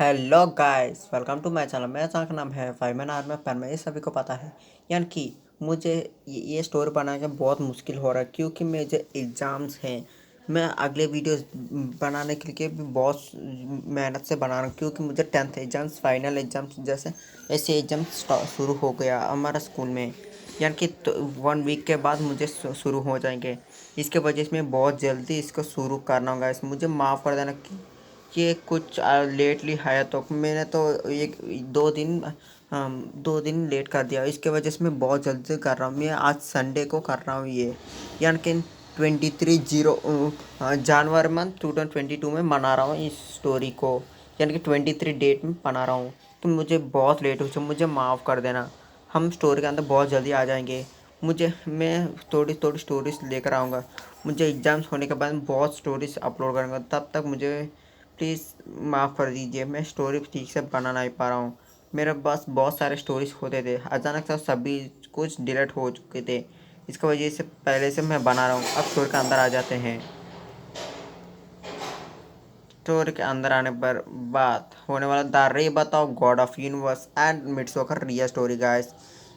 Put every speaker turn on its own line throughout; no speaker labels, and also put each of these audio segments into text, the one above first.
Hello guys, welcome to my channel. मेरे channel का नाम है फाइमन आर्मी पैन में, ये सभी को पता है। यानी कि मुझे ये स्टोरी बनाने का बहुत मुश्किल हो रहा है क्योंकि मेरे एग्ज़ाम्स हैं। मैं अगले वीडियोस बनाने के लिए भी बहुत मेहनत से बना रहा हूँ क्योंकि मुझे 10th एग्ज़ाम्स, फाइनल एग्ज़ाम्स जैसे ऐसे एग्ज़ाम्स शुरू हो गया हमारा स्कूल में। यानी कि 1 वीक के बाद मुझे शुरू हो जाएंगे। इसके वजह से मैं बहुत जल्दी इसको शुरू करना होगा। इस मुझे माफ़ कर देना कि ये कुछ लेटली है, तो मैंने तो एक 2 दिन लेट कर दिया। इसके वजह से मैं बहुत जल्दी कर रहा हूँ। मैं आज संडे को कर रहा हूँ ये, यानी कि जनवरी मंथ 2022 में मना रहा हूँ इस स्टोरी को, यानी कि 23 डेट में बना रहा हूँ। तो मुझे बहुत लेट हो चुका, मुझे माफ़ कर देना। हम स्टोरी के अंदर बहुत जल्दी आ जाएंगे। मैं थोड़ी थोड़ी स्टोरीज लेकर आऊँगा। मुझे एग्ज़ाम्स होने के बाद बहुत स्टोरीज अपलोड करूँगा। तब तक मुझे प्लीज़ माफ़ कर दीजिए, मैं स्टोरी ठीक से बना नहीं पा रहा हूँ। मेरे पास बहुत सारे स्टोरीज होते थे, अचानक से सभी कुछ डिलीट हो चुके थे। इसकी वजह से पहले से मैं बना रहा हूँ। अब स्टोरी के अंदर आ जाते हैं। स्टोरी के अंदर आने पर बात होने वाला द रे बताओ गॉड ऑफ यूनिवर्स एंड मिट्सोकर रिया स्टोरी गाइस।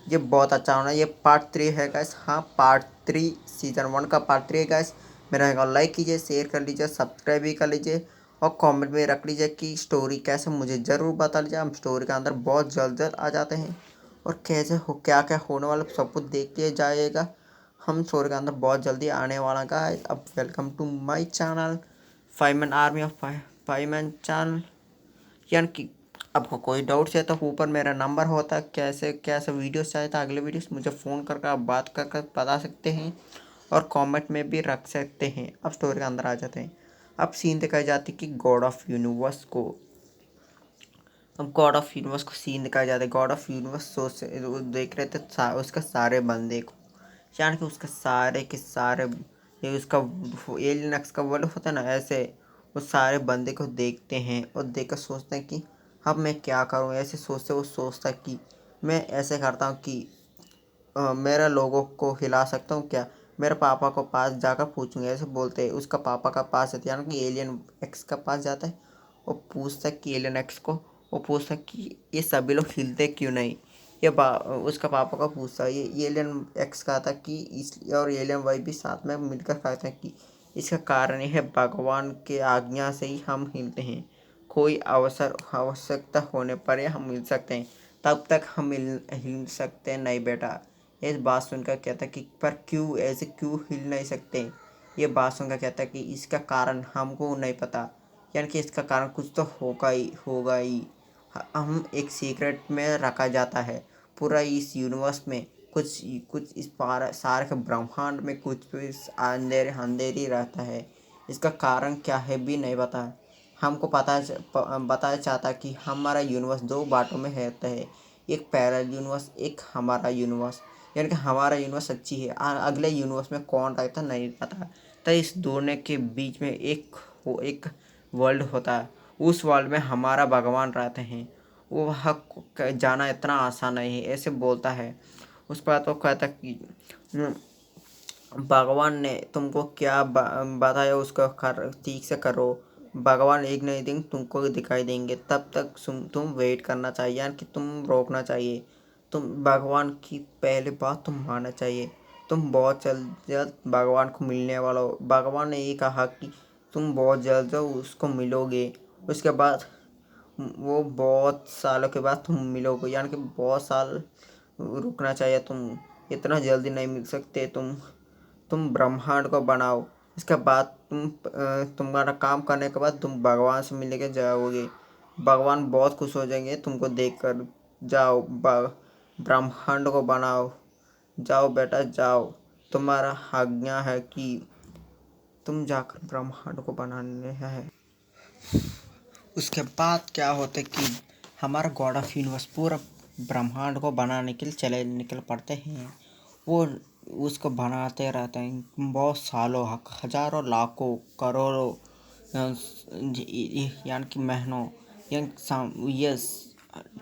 ये बहुत अच्छा होना। ये पार्ट 3 है गाइस। हाँ, पार्ट 3 सीजन 1 का पार्ट 3 है गाइस। मेरा को लाइक कीजिए, शेयर कर लीजिए, सब्सक्राइब भी कर लीजिए और कमेंट में रख लीजिए कि स्टोरी कैसे, मुझे ज़रूर बता लीजिए। हम स्टोरी के अंदर बहुत जल्द जल्द आ जाते हैं और कैसे हो, क्या क्या होने वाला सब कुछ देख के जाइएगा। हम स्टोरी के अंदर बहुत जल्दी आने वाला गाइस। अब welcome to my channel Fiveman army of Fiveman channel. यानी कि आपको कोई डाउट्स है तो ऊपर मेरा नंबर होता है। कैसे कैसे वीडियोस चाहिए था, अगले वीडियोस मुझे फ़ोन करके आप बात कर कर बता सकते हैं और कमेंट में भी रख सकते हैं। अब स्टोरी के अंदर आ जाते हैं। अब सीन दिखाई जाती कि गॉड ऑफ यूनिवर्स को, अब गॉड ऑफ यूनिवर्स को सीन दिखाया जाता है। गॉड ऑफ यूनिवर्स सोच वो देख रहे थे उसका सारे बंदे को, यानी कि उसके सारे के सारे, ये उसका एलियन एक्स का वर्ल्ड होता है ना, ऐसे वो सारे बंदे को देखते हैं और देख कर सोचते हैं कि अब मैं क्या करूं। ऐसे सोचते वो सोचता है कि मैं ऐसे करता हूं कि मेरा लोगों को हिला सकता हूँ क्या। मेरे पापा को पास जाकर पूछूंगा, ऐसे बोलते हैं। उसका पापा का पास है, यानी कि एलियन एक्स का पास जाता है। वो पूछता है कि एलियन एक्स को, वो पूछता है कि ये सभी लोग हिलते क्यों नहीं। ये उसका पापा का पूछता है। ये एलियन एक्स का था कि इस और एलियन वाई भी साथ में मिलकर कहते हैं कि इसका कारण ये है, भगवान के आज्ञा से ही हम हिलते हैं। कोई आवश्यकता होने पर ही हम मिल सकते हैं, तब तक हम हिल सकते हैं नहीं बेटा। इस बात सुनकर कहता कि पर क्यों, ऐसे क्यों हिल नहीं सकते। ये बात सुनकर कहता कि इसका कारण हमको नहीं पता, यानी कि इसका कारण कुछ तो होगा ही। हम एक सीक्रेट में रखा जाता है। पूरा इस यूनिवर्स में कुछ कुछ इस सारे के ब्रह्मांड में कुछ भी अंधेरी रहता है। इसका कारण क्या है भी नहीं पता। हमको बताया चाहता कि हमारा यूनिवर्स दो बाटों में होता है, एक पैरेलल यूनिवर्स, एक हमारा यूनिवर्स। यानी कि हमारा यूनिवर्स सच्ची है, अगले यूनिवर्स में कौन रहता नहीं पता। तो इस दोनों के बीच में एक वर्ल्ड होता है। उस वर्ल्ड में हमारा भगवान रहते हैं। वो वहाँ जाना इतना आसान नहीं है, ऐसे बोलता है। उस पर तो कहता कि भगवान ने तुमको क्या बताया, उसको ठीक से करो। भगवान एक न एक दिन तुमको दिखाई देंगे, तब तक तुम वेट करना चाहिए, यानी कि तुम रोकना चाहिए। तुम भगवान की पहली बात तुम मानना चाहिए। तुम बहुत जल्द जल्द भगवान को मिलने वाला हो। भगवान ने ये कहा कि तुम बहुत जल्द जल्द उसको मिलोगे। उसके बाद वो बहुत सालों के बाद तुम मिलोगे, यानी कि बहुत साल रुकना चाहिए। तुम इतना जल्दी नहीं मिल सकते। तुम ब्रह्मांड को बनाओ। इसके बाद तुम्हारा काम करने के बाद तुम भगवान से मिलने के जाओगे। भगवान बहुत खुश हो जाएंगे तुमको देखकर। जाओ, ब्रह्मांड को बनाओ। जाओ बेटा जाओ, तुम्हारा आज्ञा है कि तुम जाकर ब्रह्मांड को बनाने है। उसके बाद क्या होता है कि हमारा गॉड ऑफ यूनिवर्स पूरा ब्रह्मांड को बनाने के लिए निकल पड़ते हैं। वो उसको बनाते रहते हैं बहुत सालों, हजारों, लाखों, करोड़ों, यानी कि महीनों, ईयर्स,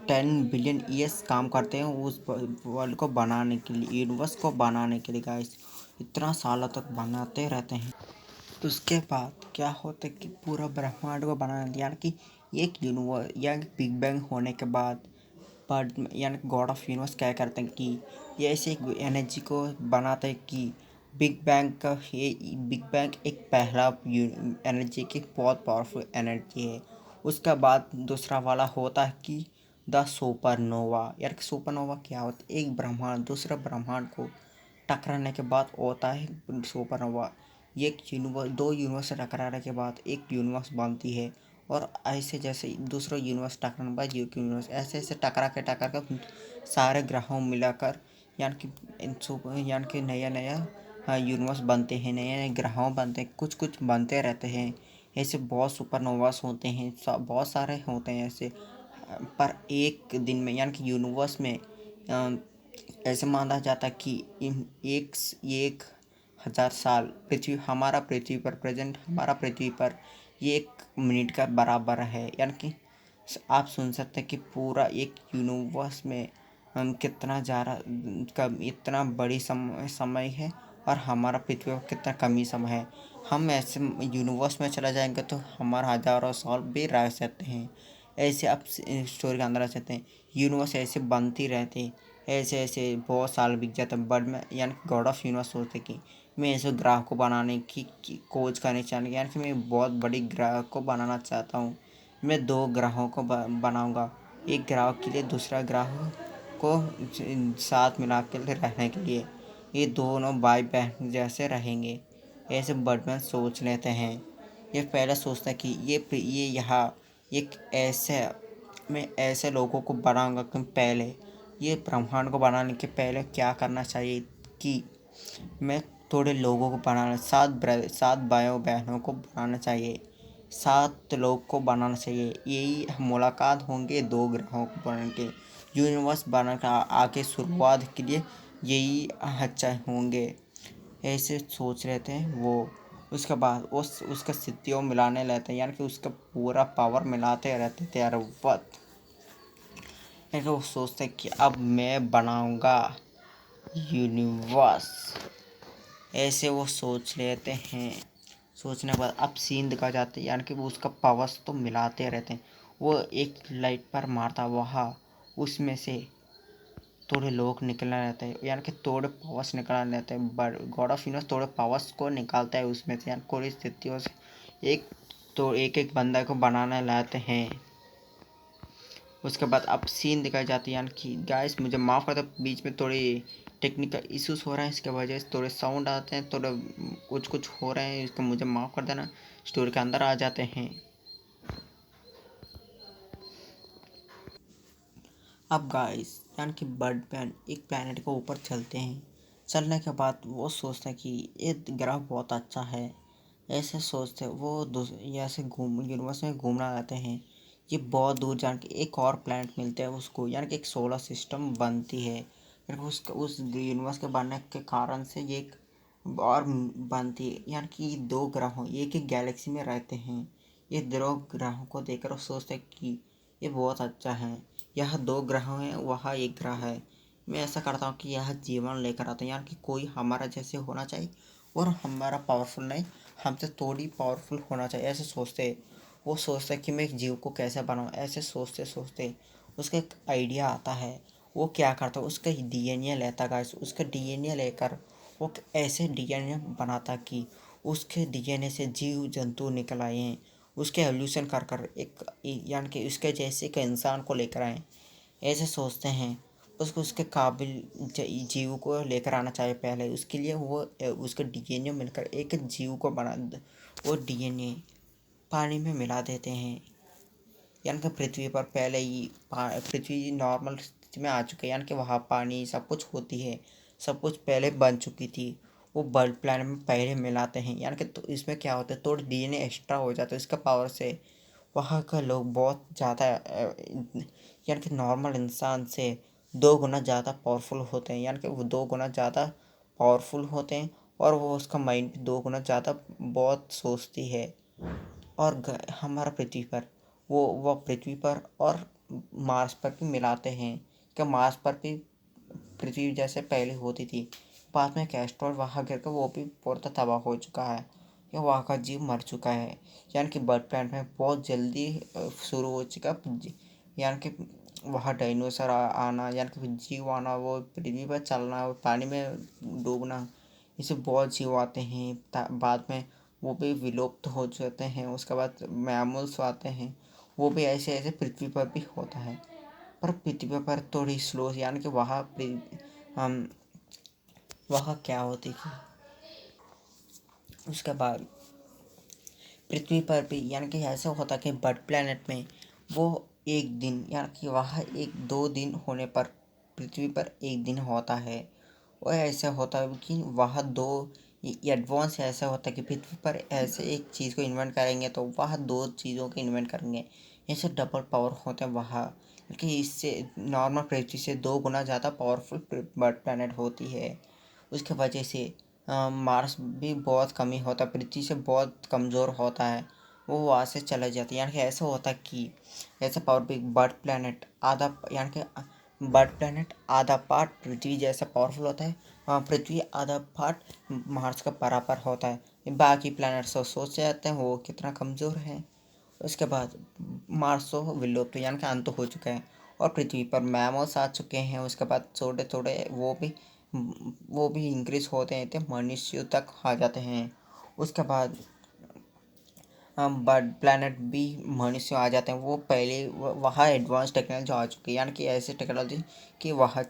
10 बिलियन ईयर्स काम करते हैं उस वर्ल्ड को बनाने के लिए, यूनिवर्स को बनाने के लिए गाइस। इतना सालों तक बनाते रहते हैं। तो उसके बाद क्या होता है कि पूरा ब्रह्मांड को बनाना, यानी कि एक यूनिवर्स या बिग बैंग होने के बाद बट यानी गॉड ऑफ यूनिवर्स क्या करते हैं कि ये ऐसे एक एनर्जी को बनाते हैं कि बिग बैंग का ये बिग बैंग एक पहला एनर्जी की बहुत पावरफुल एनर्जी है। उसका बाद दूसरा वाला होता है कि द सुपरनोवा। यार सुपरनोवा क्या होता है? एक ब्रह्मांड दूसरा ब्रह्मांड को टकराने के बाद होता है सुपरनोवा। ये एक यूनिवर्स दो यूनिवर्स से टकराने के बाद एक यूनिवर्स बनती है और ऐसे जैसे दूसरा यूनिवर्स टकराने के बाद एक यूनिवर्स ऐसे ऐसे टकरा के सारे ग्रहों मिलाकर यानी कि नया नया यूनिवर्स बनते हैं, नए नए ग्रहों बनते हैं, कुछ कुछ बनते रहते हैं। ऐसे बहुत सुपरनोवास होते हैं, बहुत सारे होते हैं ऐसे। पर एक दिन में यानी कि यूनिवर्स में ऐसे माना जाता कि एक 1000 साल पृथ्वी पर प्रेजेंट हमारा पृथ्वी पर ये 1 मिनट का बराबर है। यानी कि आप सुन सकते हैं कि पूरा एक यूनिवर्स में हम कितना ज़्यादा कम इतना बड़ी समय है और हमारा पृथ्वी पर कितना कम ही समय है। हम ऐसे यूनिवर्स में चला जाएंगे तो हमारा हज़ारों साल भी रह सकते हैं। ऐसे आप स्टोरी के अंदर आ सकते हैं। यूनिवर्स ऐसे बनती रहती ऐसे ऐसे बहुत साल बीत जाते हैं। बट मैं यानी गॉड ऑफ यूनिवर्स सोचते कि मैं ऐसे ग्रह को बनाने की खोज करनी चाहिए। यानी कि मैं बहुत बड़ी ग्रह को बनाना चाहता हूँ। मैं 2 ग्रहों को बनाऊँगा, एक ग्रह के लिए दूसरा ग्रह को साथ मिला के रहने के लिए। ये दोनों भाई बहन जैसे रहेंगे, ऐसे बर्डमैन सोच लेते हैं। ये पहले सोचता है कि ये यहाँ एक ऐसे मैं ऐसे लोगों को बनाऊंगा कि पहले ये ब्रह्मांड को बनाने के पहले क्या करना चाहिए कि मैं थोड़े लोगों को बनाना 7 भाइयों बहनों को बनाना चाहिए, 7 लोग को बनाना चाहिए। यही मुलाकात होंगे 2 ग्रहों को बनाने के यूनिवर्स बनाने का आगे शुरुआत के लिए यही अच्छा होंगे। ऐसे सोच रहे थे वो। उसके बाद उसका स्थितियों मिलाने लेते हैं यानी कि उसका पूरा पावर मिलाते रहते थे हर वक्त। यानी वो सोचते कि अब मैं बनाऊंगा यूनिवर्स। ऐसे वो सोच लेते हैं। सोचने के बाद अब सीन दिखा जाते हैं यानी कि वो उसका पावर्स तो मिलाते रहते हैं। वो एक लाइट पर मारता वहाँ उसमें से थोड़े लोग निकलना रहते हैं यानी कि थोड़े पावर्स निकालना रहते हैं। बट गॉड ऑफ यूनिवर्स थोड़े पावर्स को निकालता है उसमें से यानी कोई स्थितियों से एक बंदा को बनाने लाते हैं। उसके बाद अब सीन दिखाई जाती है यानी कि गाइस मुझे माफ़ कर दो, बीच में थोड़ी टेक्निकल इश्यूज हो रहे हैं, इसके वजह से थोड़े साउंड आते हैं, थोड़े कुछ कुछ हो रहे हैं, इसको मुझे माफ़ कर देना। स्टोरी के अंदर आ जाते हैं। अब गाइस यानी कि बर्डमैन एक प्लेनेट के ऊपर चलते हैं। चलने के बाद वो सोचते हैं कि ये ग्रह बहुत अच्छा है। ऐसे सोचते वो ऐसे यूनिवर्स में घूमना रहते हैं। ये बहुत दूर जान के एक और प्लेनेट मिलते हैं उसको यानी कि एक सोलर सिस्टम बनती है। यानी कि उस यूनिवर्स के बनने के कारण से ये एक और बनती है यानी कि 2 ग्रहों एक ही गैलेक्सी में रहते हैं। ये 2 ग्रहों को देखकर वो सोचते हैं कि ये बहुत अच्छा है। यह 2 ग्रह हैं, वहाँ एक ग्रह है। मैं ऐसा करता हूँ कि यह जीवन लेकर आता हूँ यानी कि कोई हमारा जैसे होना चाहिए और हमारा पावरफुल नहीं, हमसे थोड़ी पावरफुल होना चाहिए। ऐसे सोचते वो सोचते कि मैं एक जीव को कैसे बनाऊँ। ऐसे सोचते सोचते उसका एक आइडिया आता है। वो क्या करता है उसका डीएनए लेता गाइस। उसका डीएनए लेकर वो ऐसे डीएनए बनाता कि उसके डीएनए से जीव जंतु निकल आए हैं। उसके एवोल्यूशन कर कर एक यानी कि उसके जैसे एक इंसान को लेकर आए। ऐसे सोचते हैं उसको उसके काबिल जीव को लेकर आना चाहिए। पहले उसके लिए वो उसका डीएनए मिलकर एक जीव को बना वो डीएनए पानी में मिला देते हैं। यानी कि पृथ्वी पर पहले ही पृथ्वी नॉर्मल स्थिति में आ चुकी है यानी कि वहाँ पानी सब कुछ होती है, सब कुछ पहले बन चुकी थी। वो बर्ड प्लान में पहले मिलाते हैं यानी कि तो इसमें क्या होता है थोड़ा डीएनए एक्स्ट्रा हो जाता है। इसका पावर से वहाँ का लोग बहुत ज़्यादा यानी कि नॉर्मल इंसान से 2 गुना ज़्यादा पावरफुल होते हैं। यानी कि वो 2 गुना ज़्यादा पावरफुल होते हैं और वो उसका माइंड भी 2 गुना ज़्यादा बहुत सोचती है। और हमारा पृथ्वी पर वो पृथ्वी पर और मार्स पर भी मिलाते हैं कि मार्स पर भी पृथ्वी जैसे पहले होती थी। बाद में कैस्ट्रॉल वहाँ गिर कर वो भी पूरा तबाह हो चुका है। या वहाँ का जीव मर चुका है। यानी कि बर्ड प्लानट में बहुत जल्दी शुरू हो चुका यानी कि वहाँ डायनासोर आना, यानी कि जीव आना, वो पृथ्वी पर चलना और पानी में डूबना, इसे बहुत जीव आते हैं। बाद में वो भी विलुप्त हो जाते हैं। उसके बाद मैमल्स आते हैं, वो भी ऐसे ऐसे पृथ्वी पर भी होता है। पर पृथ्वी पर थोड़ी स्लो, यानी कि हम वहाँ क्या होती थी। उसके बाद पृथ्वी पर भी यानी कि ऐसा होता कि बर्ड प्लैनेट में वो एक दिन, यानी कि वहाँ एक दो दिन होने पर पृथ्वी पर एक दिन होता है। और ऐसा होता है कि वहाँ दो एडवांस ऐसा होता है कि पृथ्वी पर ऐसे एक चीज़ को इन्वेंट करेंगे तो वहाँ दो चीज़ों को इन्वेंट करेंगे। ऐसे डबल पावर होते हैं वहाँ, क्योंकि इससे नॉर्मल पृथ्वी से 2 गुना ज़्यादा पावरफुल बर्ड प्लैनेट होती है। उसके वजह से मार्स भी बहुत कमी होता है, पृथ्वी से बहुत कमज़ोर होता है, वो वहाँ से चले जाते हैं। यानी कि ऐसा होता है कि ऐसा पावर बिग बर्ड प्लैनेट आधा, यानी कि बर्ड प्लैनेट आधा पार्ट पृथ्वी जैसा पावरफुल होता है, पृथ्वी आधा पार्ट मार्स का बराबर होता है। बाकी प्लैनेट सोच जाते हैं वो कितना कमज़ोर है। उसके बाद मार्स तो विलुप्त यानी कि अंत हो चुका है और पृथ्वी पर मैमल्स आ चुके हैं। उसके बाद थोड़े थोड़े वो भी इंक्रीज होते हैं तो मनुष्य तक आ जाते हैं। उसके बाद बर्ड प्लैनेट भी मनुष्य आ जाते हैं। वो पहले वहाँ एडवांस टेक्नोलॉजी आ चुकी है, यानी कि ऐसी टेक्नोलॉजी कि वहाँ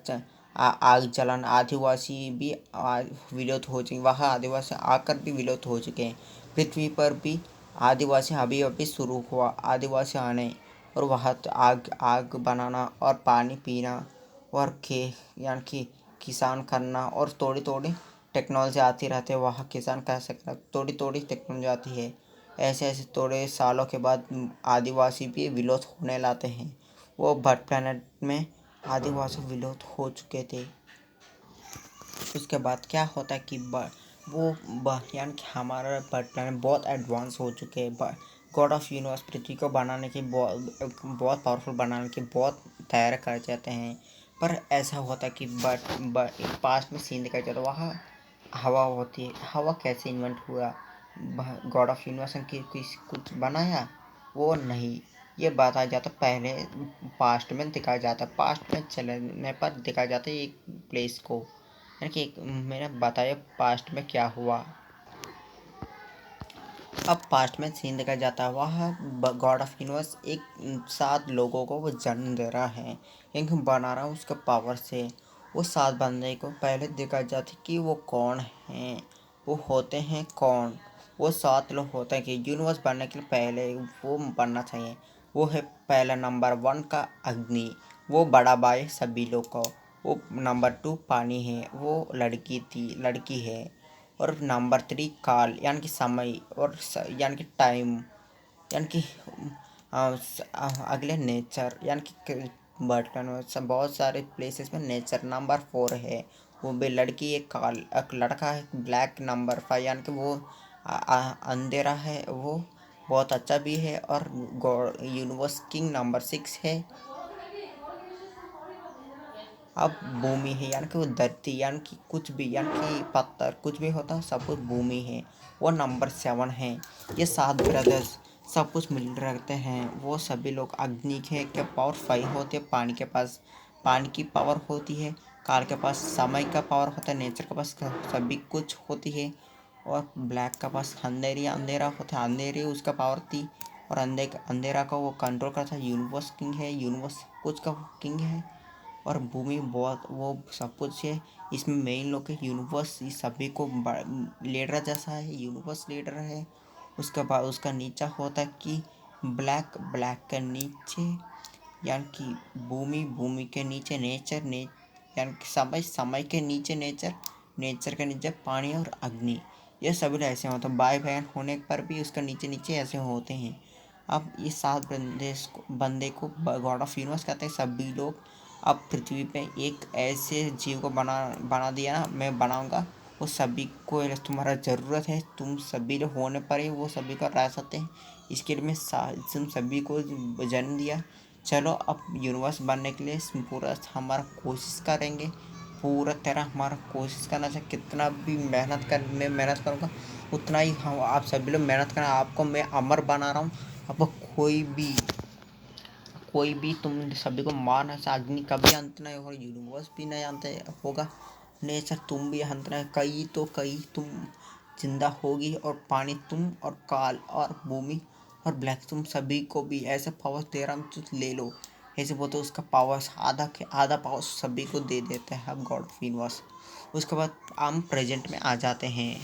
आग जलाना, आदिवासी भी विलुप्त हो चुके, वहाँ आदिवासी आकर भी विलुप्त हो चुके हैं। पृथ्वी पर भी आदिवासी अभी अभी शुरू हुआ आदिवासी आने, और वहाँ तो आग आग बनाना और पानी पीना और यानी कि किसान करना, और थोड़ी थोड़ी टेक्नोलॉजी आती रहती है। वहाँ किसान कह सकता है थोड़ी थोड़ी टेक्नोलॉजी आती है। ऐसे ऐसे थोड़े सालों के बाद आदिवासी भी विलुप्त होने लाते हैं। वो बर्ड प्लैनेट में आदिवासी विलुप्त हो चुके थे। उसके बाद क्या होता है कि यानी कि हमारा बर्ड प्लैनेट बहुत एडवांस हो चुके हैं। गॉड ऑफ यूनिवर्स पृथ्वी को बनाने की बहुत पावरफुल बनाने की बहुत तैयार कर जाते हैं। पर ऐसा होता है कि पास्ट में सीन दिखाया जाता है, वहाँ हवा होती है। हवा कैसे इन्वेंट हुआ, गॉड ऑफ यूनिवर्स ने कुछ बनाया, वो नहीं। ये बताया जाता पहले पास्ट में दिखाया जाता, पास्ट में चलने पर दिखाया जाता है एक प्लेस को, यानी कि मैंने बताया पास्ट में क्या हुआ। अब पास्ट में सीन देखा जाता है, वह गॉड ऑफ यूनिवर्स एक 7 लोगों को वो जन्म दे रहा है, क्योंकि बना रहा है उसके पावर से। वो 7 बंदे को पहले देखा जाता है कि वो कौन हैं, वो होते हैं कौन। वो 7 लोग होते हैं कि यूनिवर्स बनने के लिए पहले वो बनना चाहिए। वो है पहला नंबर 1 का अग्नि, वो बड़ा भाई सभी लोग को। वो नंबर 2 पानी है, वो लड़की है। और नंबर 3 काल यानी कि समय, और यानी कि टाइम, यानी कि अगले नेचर, यानी कि बर्तन में बहुत सारे प्लेसेस में नेचर। नंबर 4 है, वो भी लड़की एक काल, एक लड़का है ब्लैक। नंबर 5 यानी कि वो अंधेरा है, वो बहुत अच्छा भी है। और गॉड यूनिवर्स किंग नंबर 6 है। अब भूमि है, यानी कि वो धरती, यानी कि कुछ भी, यानी कि पत्थर कुछ भी होता है सब कुछ भूमि है, वो नंबर 7 है। ये 7 ब्रदर्स सब कुछ मिल रहते हैं। वो सभी लोग अग्नि के पावर 5 होते हैं, पानी के पास पानी की पावर होती है, काल के पास समय का पावर होता है, नेचर के पास सभी कुछ होती है, और ब्लैक के पास अंधेरा होता है, अंधेरी उसका पावर थी। और अंधेरा का वो कंट्रोल करता है। यूनिवर्स किंग है, यूनिवर्स कुछ का किंग है। और भूमि बहुत वो सब कुछ है। इसमें मेन लोग के यूनिवर्स इस सभी को लीडर जैसा है, यूनिवर्स लीडर है। उसके बाद उसका नीचा होता है कि ब्लैक के नीचे, यानी कि भूमि के नीचे नेचर यानी कि समय के नीचे नेचर के नीचे पानी और अग्नि। ये सभी ऐसे होते हैं, भाई बहन होने पर भी उसका नीचे नीचे ऐसे होते हैं। अब ये 7 बंदे को गॉड ऑफ यूनिवर्स कहते हैं सभी लोग। अब पृथ्वी पे एक ऐसे जीव को बना दिया ना, मैं बनाऊंगा, वो सभी को तुम्हारा ज़रूरत है, तुम सभी लोग होने पर ही वो सभी को रह सकते हैं। इसके लिए मैं तुम सभी को जन्म दिया। चलो अब यूनिवर्स बनने के लिए पूरा हमारा कोशिश करेंगे। पूरा तरह हमारा कोशिश करना चाहिए, कितना भी मैं मेहनत करूँगा उतना ही हम आप सभी लोग मेहनत करना। आपको मैं अमर बना रहा हूँ। आपको कोई भी तुम सभी को मार नहीं सकता। अग्नि कभी अंत नहीं होगा, यूनिवर्स भी नहीं अंत होगा, नेचर तुम भी अंत नहीं, कई तुम जिंदा होगी, और पानी तुम, और काल और भूमि और ब्लैक तुम सभी को भी ऐसे पावर दे रहा हूँ, तो ले लो। ऐसे बोलते उसका पावर आधा पावर सभी को दे देते हैं हम गॉड ऑफ यूनिवर्स। उसके बाद हम प्रेजेंट में आ जाते हैं।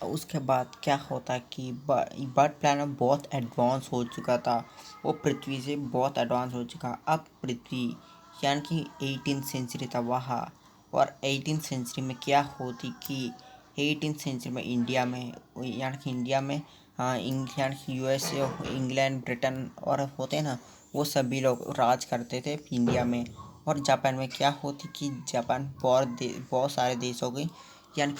उसके बाद क्या होता है कि बर्ड प्लानट बहुत एडवांस हो चुका था, वो पृथ्वी से बहुत एडवांस हो चुका। अब पृथ्वी यानी कि 18th सेंचुरी था वहाँ, और 18th सेंचुरी में क्या होती कि 18th सेंचुरी में इंडिया में, यानी कि इंडिया में, हाँ यानी कि यूएसए, इंग्लैंड, ब्रिटेन और होते हैं ना, वो सभी लोग राज करते थे इंडिया में। और जापान में क्या होती कि जापान बहुत सारे देशों की, यानी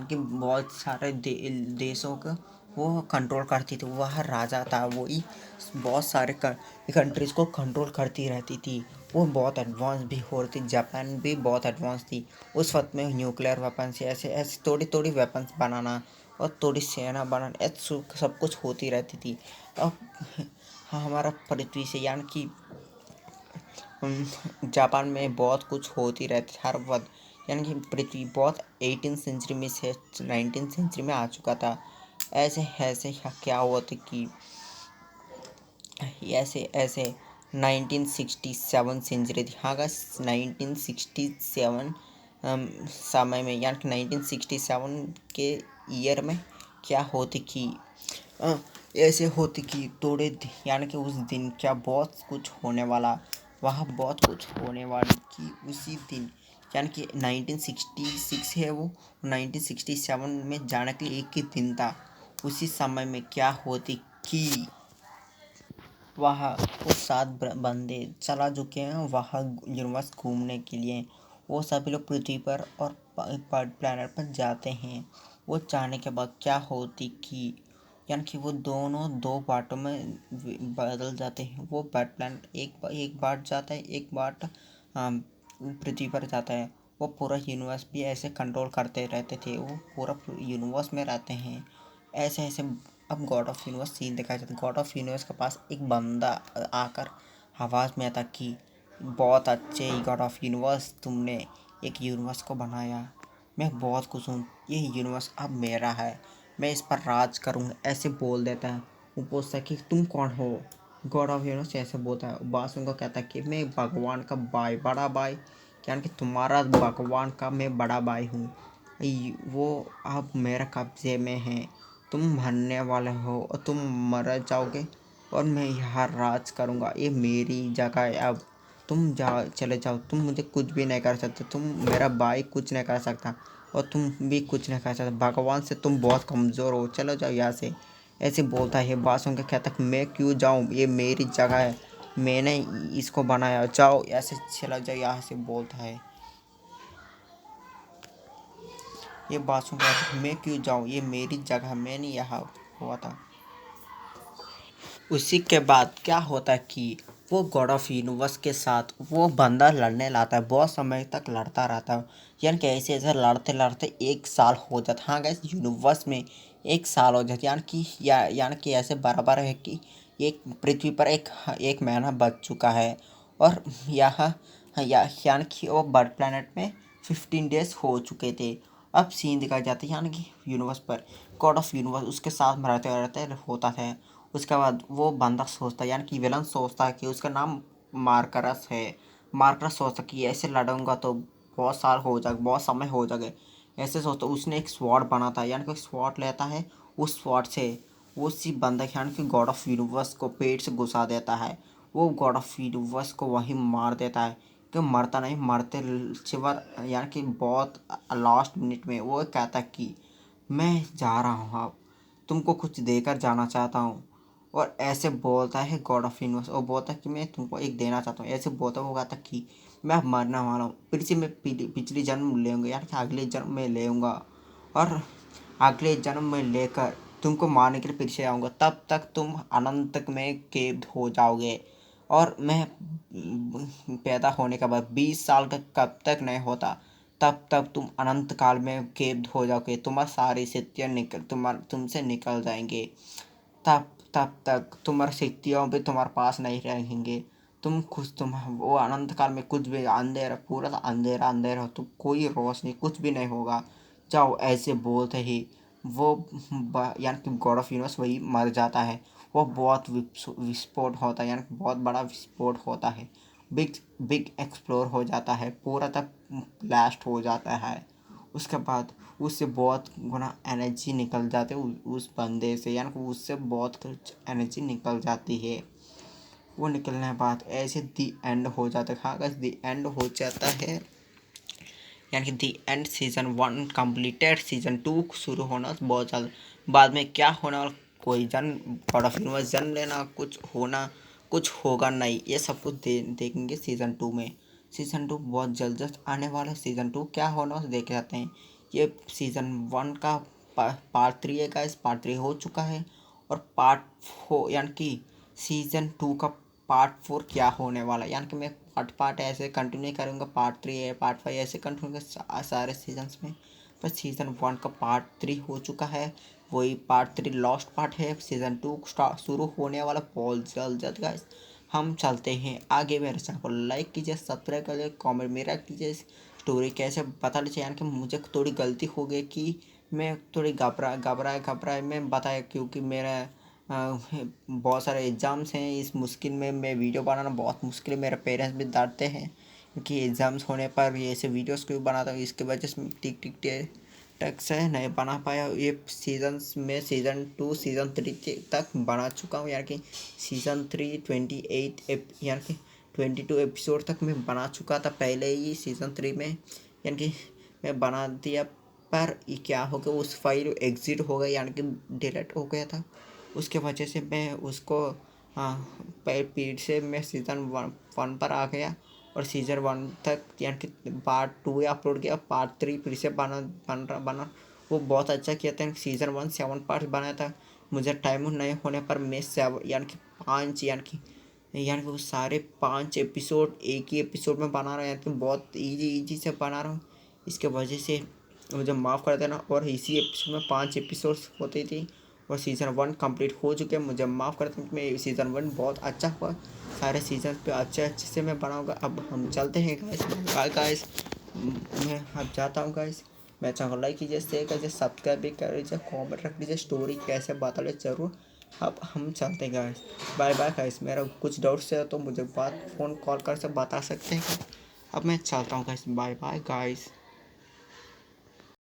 कि बहुत सारे देशों का वो कंट्रोल करती थी। वह राजा था, वही बहुत सारे कंट्रीज़ को कंट्रोल करती रहती थी। वो बहुत एडवांस भी हो रही थी, जापान भी बहुत एडवांस थी उस वक्त में। न्यूक्लियर वेपन्स ऐसे ऐसे थोड़ी वेपन्स बनाना और थोड़ी सेना बनाना ऐसे सब कुछ होती रहती थी। अब हाँ, हमारा पृथ्वी से यानी कि जापान में बहुत कुछ होती रहती हर वक्त, यानी कि पृथ्वी बहुत 18th सेंचुरी में से 19th सेंचुरी में आ चुका था। ऐसे ऐसे क्या हुआ था कि ऐसे ऐसे 1967 सेंचुरी थी, हाँ गाइस 1967 समय में, यानी कि 1967 के ईयर में क्या होती कि अ, ऐसे होती कि यानी कि उस दिन क्या बहुत कुछ होने वाला, वहाँ बहुत कुछ होने वाली कि उसी दिन, यानी कि 1966 है वो, 1967 में जाने के लिए एक ही दिन था। उसी समय में क्या होती कि वहाँ वो 7 बंदे चला चुके हैं वहाँ यूनिवर्स घूमने के लिए। वो सभी लोग पृथ्वी पर और प्लैनेट पर जाते हैं। वो जाने के बाद क्या होती कि यानी कि वो दोनों दो बाटों में बदल जाते हैं। वो प्लैनेट एक बाट जाता है, एक बाट पृथ्वी पर जाता है। वो पूरा यूनिवर्स भी ऐसे कंट्रोल करते रहते थे, वो पूरा यूनिवर्स में रहते हैं। ऐसे ऐसे अब गॉड ऑफ यूनिवर्स सीन दिखाया जाता है। गॉड ऑफ यूनिवर्स के पास एक बंदा आकर आवाज़ में आता कि बहुत अच्छे गॉड ऑफ यूनिवर्स, तुमने एक यूनिवर्स को बनाया, मैं बहुत खुश हूँ, ये यूनिवर्स अब मेरा है, मैं इस पर राज करूँगा, ऐसे बोल देता है। वो पूछता है कि तुम कौन हो। गॉड ऑफ यूनिवर्स ऐसे बोलता है, बास उनको कहता है कि मैं भगवान का बड़ा भाई, यानी कि तुम्हारा भगवान का मैं बड़ा भाई हूँ, वो अब मेरे कब्जे में है, तुम मरने वाले हो और तुम मर जाओगे, और मैं यहाँ राज करूँगा, ये मेरी जगह है। अब तुम चले जाओ, तुम मुझे कुछ भी नहीं कर सकते, तुम मेरा भाई कुछ नहीं कर सकता, और तुम भी कुछ नहीं कर सकते, भगवान से तुम बहुत कमज़ोर हो, चलो जाओ यहाँ से। ऐसे बोलता है। बात सुन के कहता है मैं क्यों जाऊँ, ये मेरी जगह है, मैंने इसको बनाया, जाओ ऐसे चला जाओ यहाँ से, बोलता है। ये बात सुन के मैं क्यों जाऊँ, ये मेरी जगह, मैंने यहाँ हुआ था। उसी के बाद क्या होता है कि वो गॉड ऑफ यूनिवर्स के साथ वो बंदा लड़ने लाता है, बहुत समय तक लड़ता रहता है, यानी कि ऐसे ऐसे लड़ते लड़ते 1 साल हो जाता। हाँ गैस, यूनिवर्स में 1 साल हो जाता, यानी कि ऐसे बराबर है कि एक पृथ्वी पर एक महीना बच चुका है, और यहाँ यानी कि वो बर्ड प्लैनेट में 15 डेज हो चुके थे। अब सीन दिखाया जाता है, यानी कि यूनिवर्स पर गॉड ऑफ यूनिवर्स उसके साथ रहते रहते होता है। उसके बाद वो बंदा सोचता है, यानी कि विलन सोचता है कि उसका नाम मार्करस है। मार्करस सोचता कि ऐसे लड़ूंगा तो बहुत साल हो जाएगा, बहुत समय हो जाएगा, ऐसे सोचता। उसने एक स्वॉर्ड बना था, यानी कि स्वॉर्ड लेता है, उस स्वॉर्ड से उसी बंदा यानी कि गॉड ऑफ यूनिवर्स को पेट से घुसा देता है। वो गॉड ऑफ यूनिवर्स को वहीं मार देता है, कि मरता नहीं, मरते चिवर, यानी कि बहुत लास्ट मिनट में वो कहता कि मैं जा रहा हूँ, अब तुमको कुछ देकर जाना चाहता हूँ, और ऐसे बोलता है गॉड ऑफ यूनिवर्स। और बोलता है कि मैं तुमको एक देना चाहता हूँ, ऐसे बोलता है। वो कहता कि मैं अब मरने वाला हूँ, फिर से मैं पिछली जन्म लेऊँगा, यानी कि अगले जन्म में लेऊँगा, और अगले जन्म में लेकर तुमको मारने के लिए फिर से आऊँगा, तब तक तुम अनंत में कैद हो जाओगे। और मैं पैदा होने के बाद 20 साल का कब तक नहीं होता, तब तक तुम अनंत काल में कैद हो जाओगे, तुम्हारी सारी शक्तियाँ तुमसे निकल जाएंगे। तब तब तक तुम्हारी शक्तियों भी तुम्हारे पास नहीं रहेंगे। तुम वो अनंत काल में कुछ भी अंधेरा, पूरा अंधेरा अंधेरा हो, तो कोई रोशनी कुछ भी नहीं होगा। जाओ, ऐसे बोलते ही वो यानी कि गॉड ऑफ यूनिवर्स वही मर जाता है। वो बहुत विस्फोट होता है, यानी कि बहुत बड़ा विस्फोट होता है, बिग बिग एक्सप्लोर हो जाता है, पूरा तक ब्लास्ट हो जाता है। उसके बाद उससे बहुत गुना एनर्जी निकल जाती है उस बंदे से, यानी कि उससे बहुत कुछ एनर्जी निकल जाती है। वो निकलने के बाद ऐसे दी एंड हो जाता है। हाँ गाइस, दी एंड हो जाता है, यानी कि दी एंड सीज़न 1 कंप्लीटेड। सीज़न 2 शुरू होना बहुत ज़्यादा बाद में क्या होना और कोई गॉड ऑफ यूनिवर्स जन्म लेना, कुछ होना, कुछ होगा नहीं, ये सब कुछ देखेंगे सीज़न 2 में। सीज़न 2 बहुत जल्द आने वाला है। सीज़न 2 क्या होना उसे देख जाते हैं। ये सीज़न 1 का पार्ट 3 है गाइस, पार्ट 3 हो चुका है। और पार्ट 4 यानी कि सीज़न 2 का पार्ट 4 क्या होने वाला है, यानी कि मैं पार्ट ऐसे कंटिन्यू करूँगा। पार्ट 3 है, पार्ट 5 ऐसे कंटिन्यू सारे सीजन्स में। पर सीज़न 1 का पार्ट 3 हो चुका है, वही पार्ट 3 लास्ट पार्ट है। सीज़न 2 शुरू होने वाला बहुत जल्द गाइस। हम चलते हैं आगे। मेरे चैनल को लाइक कीजिए, सब्सक्राइब करिए, कमेंट मेरा कीजिए, स्टोरी कैसे बता लीजिए। यानी कि मुझे थोड़ी गलती हो गई कि मैं थोड़ी घबराए मैं बताया, क्योंकि मेरा बहुत सारे एग्ज़ाम्स हैं। इस मुश्किल में मैं वीडियो बनाना बहुत मुश्किल है। मेरे पेरेंट्स भी डांटते हैं कि एग्ज़ाम्स होने पर ये ऐसे वीडियोस क्यों बनाता हूँ, इसकी वजह से टिक टिक तक से नहीं बना पाया। ये सीजन्स में सीज़न 2 सीज़न 3 तक बना चुका हूँ, यानी कि सीज़न 3 28 यानी कि 22 एपिसोड तक मैं बना चुका था पहले ही सीज़न 3 में, यानी कि मैं बना दिया। पर ये क्या हो गया, उस फाइल एग्ज़िट हो गया, यानी कि डिलीट हो गया था। उसके वजह से मैं उसको पीठ से मैं सीज़न 1 पर आ गया और सीज़न 1 तक, यानी कि पार्ट 2 अपलोड किया। पार्ट 3 फिर से बना वो बहुत अच्छा किया था। सीज़न 1 7 पार्ट बनाया था। मुझे टाइम नहीं होने पर मैं 7 यानी कि 5 यानी कि वो सारे 5 एपिसोड एक ही एपिसोड में बना रहा हूँ, यानी कि बहुत ईजी से बना रहा हूँ। इसके वजह से मुझे माफ़ कर देना। और इसी एपिसोड में 5 एपिसोड्स होती थी और सीज़न 1 कंप्लीट हो चुके हैं। मुझे माफ़ कर देना, मैं सीज़न 1 बहुत अच्छा हुआ। सारे सीज़न पे अच्छे से मैं बनाऊँगा। अब हम चलते हैं गाइस, बाय गाइस। मैं अब जाता हूँ गाइस। मैं चैनल को लाइक कीजिए, शेयर कीजिए, सब्सक्राइब भी कर लीजिए, कॉमेंट रख लीजिए, स्टोरी कैसे बता लीजिए ज़रूर। अब हम चलते हैं गाइस, बाय बाय गाइस। मेरा कुछ डाउट्स है तो मुझे बात फ़ोन कॉल कर से बता सकते हैं। अब मैं चलता हूँ गाइस, बाय बाय गाइस।